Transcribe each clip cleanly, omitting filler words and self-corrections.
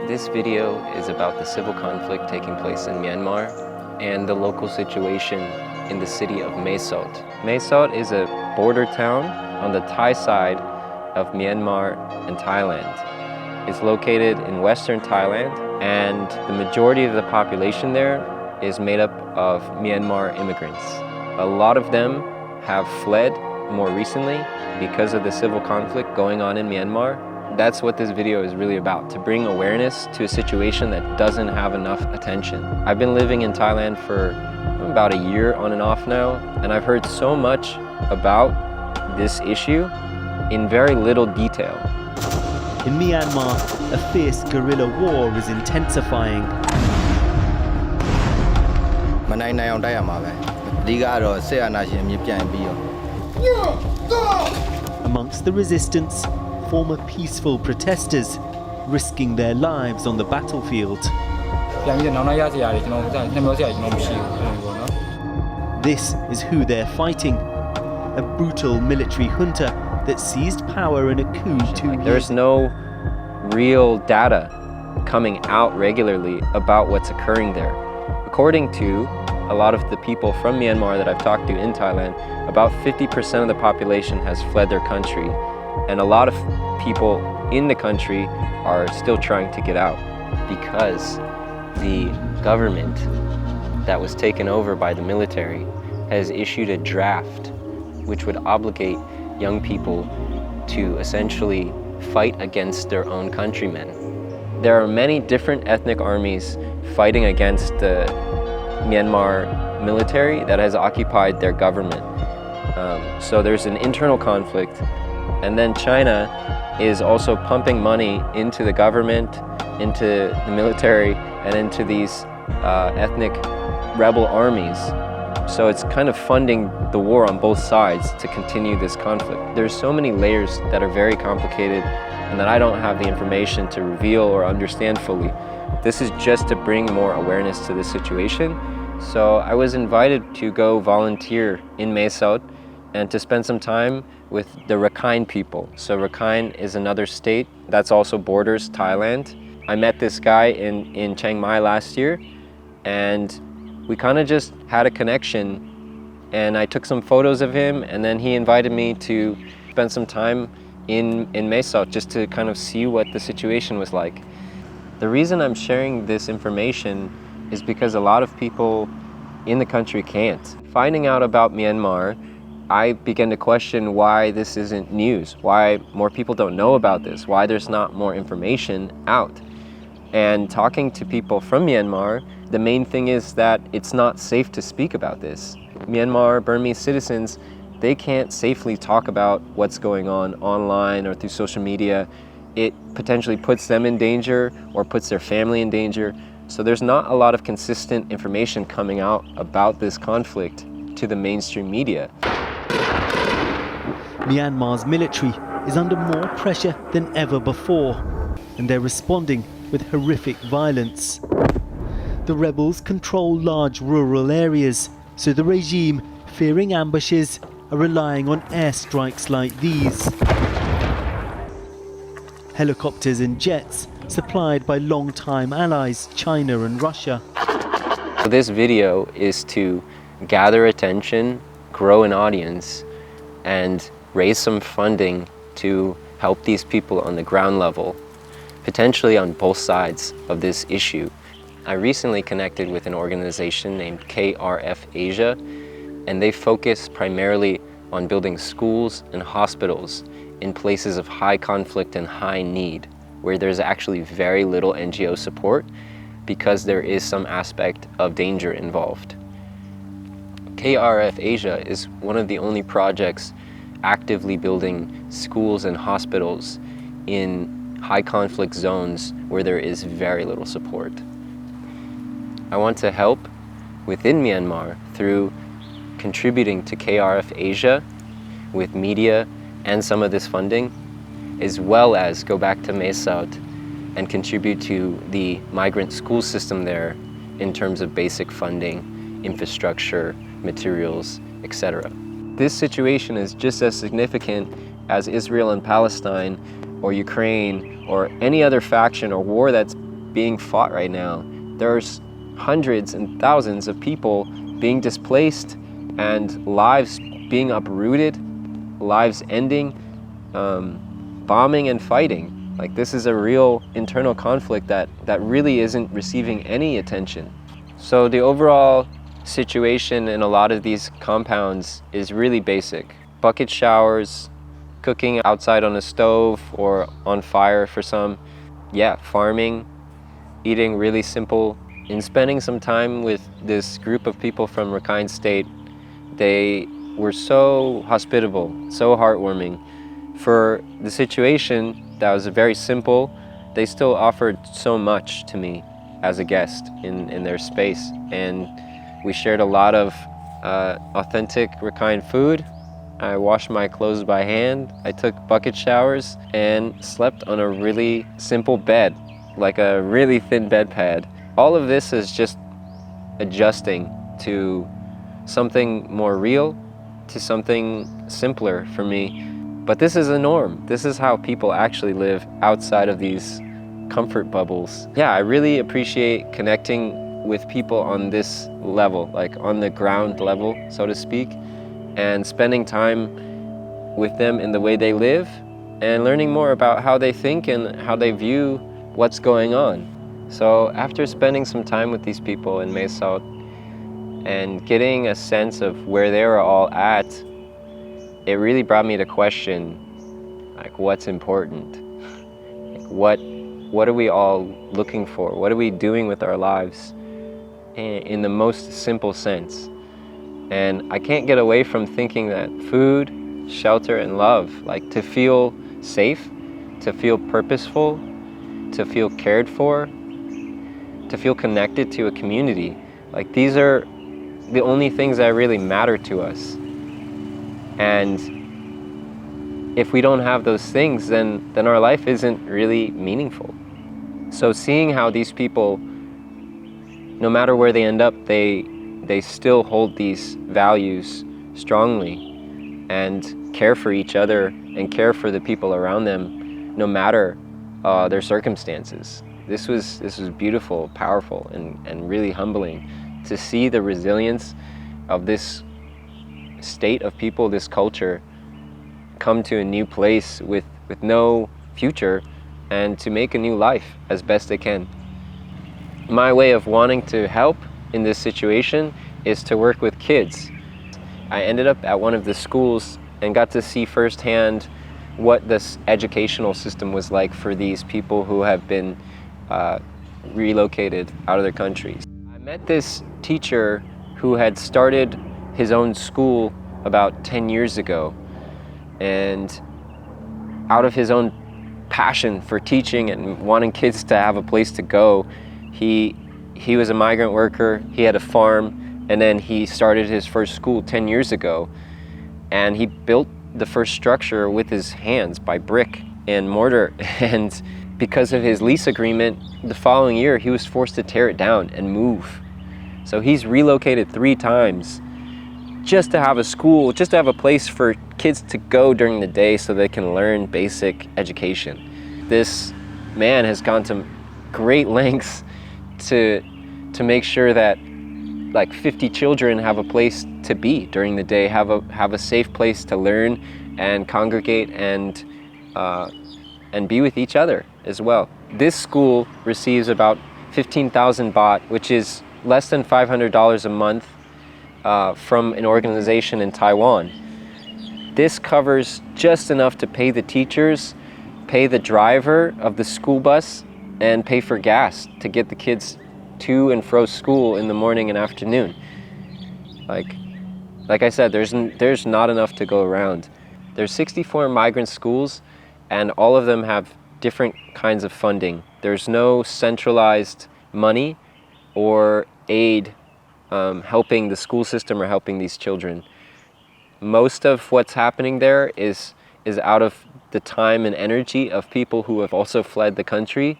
This video is about the civil conflict taking place in Myanmar and the local situation in the city of Mae Sot. Mae Sot is a border town on the Thai side of Myanmar and Thailand. It's located in western Thailand, and the majority of the population there is made up of Myanmar immigrants. A lot of them have fled more recently because of the civil conflict going on in Myanmar. That's what this video is really about, to bring awareness to a situation that doesn't have enough attention. I've been living in Thailand for about a year on and off now, and I've heard so much about this issue in very little detail. In Myanmar, a fierce guerrilla war is intensifying. Amongst the resistance, former peaceful protesters risking their lives on the battlefield. This is who they're fighting, a brutal military junta that seized power in a coup 2 years. There's no real data coming out regularly about what's occurring there. According to a lot of the people from Myanmar that I've talked to in Thailand, about 50% of the population has fled their country, and a lot of people in the country are still trying to get out because the government that was taken over by the military has issued a draft which would obligate young people to essentially fight against their own countrymen. There are many different ethnic armies fighting against the Myanmar military that has occupied their government. So there's an internal conflict, and then China is also pumping money into the government, into the military, and into these ethnic rebel armies. So it's kind of funding the war on both sides to continue this conflict. There's so many layers that are very complicated and that I don't have the information to reveal or understand fully. This is just to bring more awareness to this situation. So I was invited to go volunteer in Mae Sot and to spend some time with the Rakhine people. So Rakhine is another state that's also borders Thailand. I met this guy in Chiang Mai last year, and we kind of just had a connection, and I took some photos of him, and then he invited me to spend some time in Mae Sot just to kind of see what the situation was like. The reason I'm sharing this information is because a lot of people in the country can't. Finding out about Myanmar, I began to question why this isn't news, why more people don't know about this, why there's not more information out. And talking to people from Myanmar, the main thing is that it's not safe to speak about this. Myanmar, Burmese citizens, they can't safely talk about what's going on online or through social media. It potentially puts them in danger or puts their family in danger. So there's not a lot of consistent information coming out about this conflict to the mainstream media. Myanmar's military is under more pressure than ever before, and they're responding with horrific violence. The rebels control large rural areas, so the regime, fearing ambushes, are relying on airstrikes like these. Helicopters and jets supplied by long-time allies China and Russia. So this video is to gather attention, grow an audience, and raise some funding to help these people on the ground level, potentially on both sides of this issue. I recently connected with an organization named KRF Asia, and they focus primarily on building schools and hospitals in places of high conflict and high need, where there's actually very little NGO support because there is some aspect of danger involved. KRF Asia is one of the only projects actively building schools and hospitals in high conflict zones where there is very little support. I want to help within Myanmar through contributing to KRF Asia with media and some of this funding, as well as go back to Mae Sot and contribute to the migrant school system there in terms of basic funding, infrastructure, materials, etc. This situation is just as significant as Israel and Palestine or Ukraine or any other faction or war that's being fought right now. There's hundreds and thousands of people being displaced and lives being uprooted, lives ending, bombing and fighting. Like, this is a real internal conflict that really isn't receiving any attention. So the overall situation in a lot of these compounds is really basic. Bucket showers, cooking outside on a stove or on fire for some. Yeah, farming, eating really simple. In spending some time with this group of people from Rakhine State, they were so hospitable, so heartwarming. For the situation that was very simple, they still offered so much to me as a guest in their space. And we shared a lot of authentic Rakhine food. I washed my clothes by hand. I took bucket showers and slept on a really simple bed, like a really thin bed pad. All of this is just adjusting to something more real, to something simpler for me. But this is a norm. This is how people actually live outside of these comfort bubbles. Yeah, I really appreciate connecting with people on this level, like on the ground level, so to speak, and spending time with them in the way they live and learning more about how they think and how they view what's going on. So after spending some time with these people in Mae Sot and getting a sense of where they were all at, it really brought me to question, like, what's important? Like, what are we all looking for? What are we doing with our lives in the most simple sense? And I can't get away from thinking that food, shelter, and love, like to feel safe, to feel purposeful, to feel cared for, to feel connected to a community, like these are the only things that really matter to us. And if we don't have those things, then our life isn't really meaningful. So seeing how these people, no matter where they end up, they still hold these values strongly and care for each other and care for the people around them, no matter their circumstances. This was beautiful, powerful, and really humbling to see the resilience of this state of people, this culture, come to a new place with no future and to make a new life as best they can. My way of wanting to help in this situation is to work with kids. I ended up at one of the schools and got to see firsthand what this educational system was like for these people who have been relocated out of their countries. I met this teacher who had started his own school about 10 years ago, and out of his own passion for teaching and wanting kids to have a place to go, he was a migrant worker, he had a farm, and then he started his first school 10 years ago, and he built the first structure with his hands by brick and mortar. And because of his lease agreement, the following year he was forced to tear it down and move. So he's relocated 3 times just to have a school, just to have a place for kids to go during the day so they can learn basic education. This man has gone to great lengths to make sure that like 50 children have a place to be during the day, have a safe place to learn and congregate and be with each other as well. This school receives about 15,000 baht, which is less than $500 a month, from an organization in Taiwan. This covers just enough to pay the teachers, pay the driver of the school bus, and pay for gas to get the kids to and fro school in the morning and afternoon. Like I said, there's not enough to go around. There's 64 migrant schools, and all of them have different kinds of funding. There's no centralized money or aid helping the school system or helping these children. Most of what's happening there is out of the time and energy of people who have also fled the country,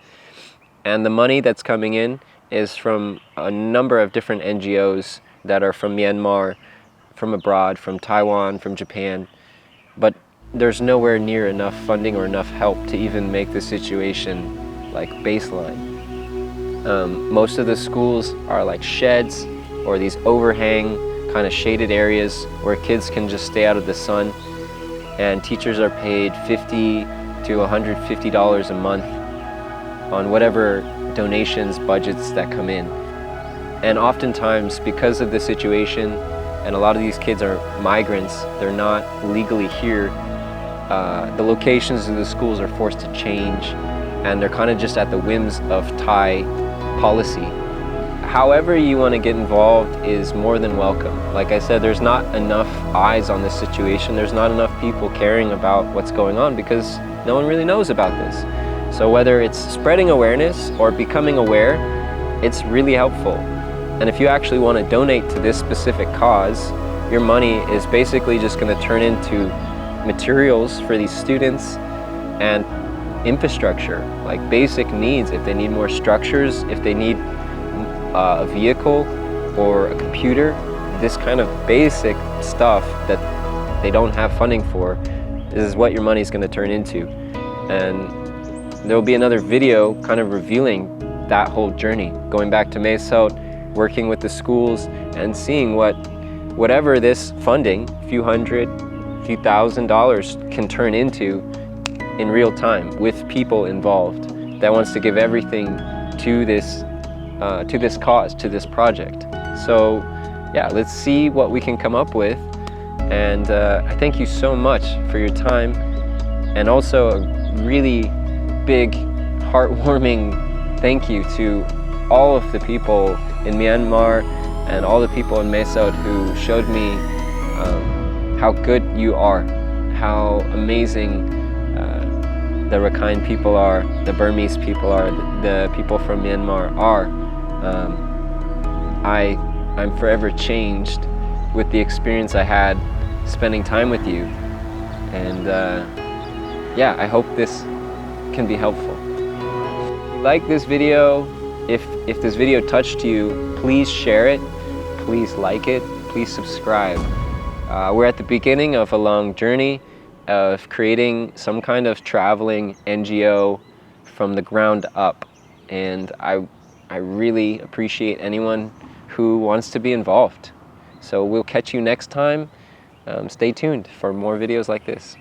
and the money that's coming in is from a number of different NGOs that are from Myanmar, from abroad, from Taiwan, from Japan, but there's nowhere near enough funding or enough help to even make the situation like baseline. Most of the schools are like sheds or these overhang kind of shaded areas where kids can just stay out of the sun, and teachers are paid $50 to $150 a month on whatever donations budgets that come in. And oftentimes, because of the situation, and a lot of these kids are migrants, they're not legally here, the locations of the schools are forced to change, and they're kind of just at the whims of Thai policy. However you want to get involved is more than welcome. Like I said, there's not enough eyes on this situation. There's not enough people caring about what's going on because no one really knows about this. So whether it's spreading awareness or becoming aware, it's really helpful. And if you actually want to donate to this specific cause, your money is basically just going to turn into materials for these students and infrastructure, like basic needs. If they need more structures, if they need a vehicle or a computer, this kind of basic stuff that they don't have funding for, this is what your money is going to turn into. And there will be another video kind of revealing that whole journey, going back to Mae Sot, working with the schools and seeing whatever this funding, a few $1,000s can turn into in real time with people involved that wants to give everything to this cause, to this project. So yeah, let's see what we can come up with. And I thank you so much for your time, and also a really big, heartwarming thank you to all of the people in Myanmar and all the people in Mae Sot who showed me how good you are, how amazing the Rakhine people are, the Burmese people are, the people from Myanmar are. I'm forever changed with the experience I had spending time with you. And yeah, I hope this can be helpful. If you like this video, if this video touched you, please share it, please like it, please subscribe. We're at the beginning of a long journey of creating some kind of traveling NGO from the ground up, and I really appreciate anyone who wants to be involved. So we'll catch you next time. Stay tuned for more videos like this.